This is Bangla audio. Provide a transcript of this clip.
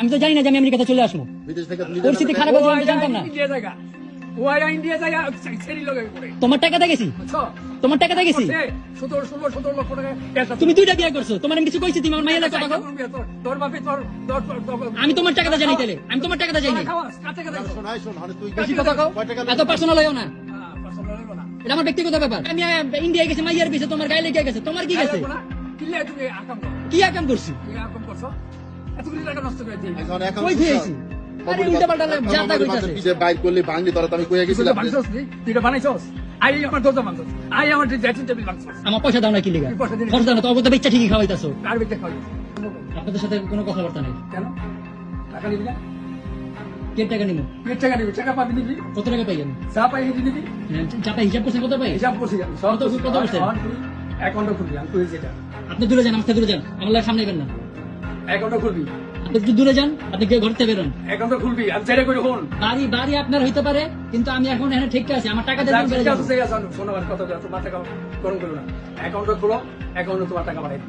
আমি তো জানি না যে আমি আমেরিকাতে চলে আসবো। বিদেশ থেকে তুমি পরিস্থিতি খারাপ হয়েছে আমি তো জানতাম না। ইন্ডিয়া জায়গা ওয়াইরা ইন্ডিয়া জায়গা সেরি লগে করে তোমার টাকাতে গেছি, বুঝছো তোমার টাকাতে গেছি। 17 লক্ষ টাকা এটা তুমি 2টা বিয়ে করছো, তোমার আমি কিছু কইছি? তুমি আমার মাইয়ের কথা কও। তোর বাপে তোর আমি তোমার টাকাতে জানি তাইলে, আমি তোমার টাকাতে জানি। খাওয়াস কাতে কাতে শোন, আয় শোন, মানে তুই বেশি কথা কও, কয় টাকা এত পার্সোনাল হইও না। পছন্দ হলো না এটা আমার ব্যক্তিগত ব্যাপার। আমি ইন্ডিয়া গেছি, মাইয়ার গেছে, তোমার গায়ে লেগে গেছে, তোমার কি গেছে? কিলে তুমি আকাম করো কি আকাম করছি? কি আকাম করছো এতগুলি টাকা নষ্ট করে দিই এখন কই খেয়েছি? আরে উল্টা পাল্টা যা তা কইতাছে। পিছে বাইর করলি ভাঙলি তোরা তো আমি কইয়া তুই গেছিলাম বানাইছস নি তুই এটা বানাইছস আই আমার দরজা বানাইছস আই আমার ড্রেসিং টেবিল বানাইছস আমার পয়সা দাও না কি লিগা? কি পয়সা দিলি? খরচ দাও না তো, অগত বেচ্চা ঠিকই খাওয়াইতাছো। কার বেতে খাওয়াই আপনাদের সাথে কোনো কথাবার্তা নেই। কেন টাকা নিবি না কে টাকা নিব? কে টাকা নিবি টাকা পাবি নিবি কত টাকা পাই আমি? যা পাই হেঁটে নিবি চাপা হিসাব করছেন কত পাই? হিসাব করছি আমি সব কত বলছেন? অ্যাকাউন্ট খুলবি আমি তুই যেটা আপনি দূরে যান, আমাকে দূরে যান, আমার লাগে সামনে নেবেন না। অ্যাকাউন্ট খুলবি আপনি একটু দূরে যান, আপনি গিয়ে ঘর থেকে বেরোন। অ্যাকাউন্ট খুলবি আমি যেটা করে হন বাড়ি বাড়ি আপনার হইতে পারে, কিন্তু আমি এখন এখানে ঠিক আছে, আমার টাকা দিয়ে বেড়ে যাবো। শোনো আমার কথা তোমার টাকা গরম করো না অ্যাকাউন্ট খোলো অ্যাকাউন্টে তোমার টাকা পাঠাই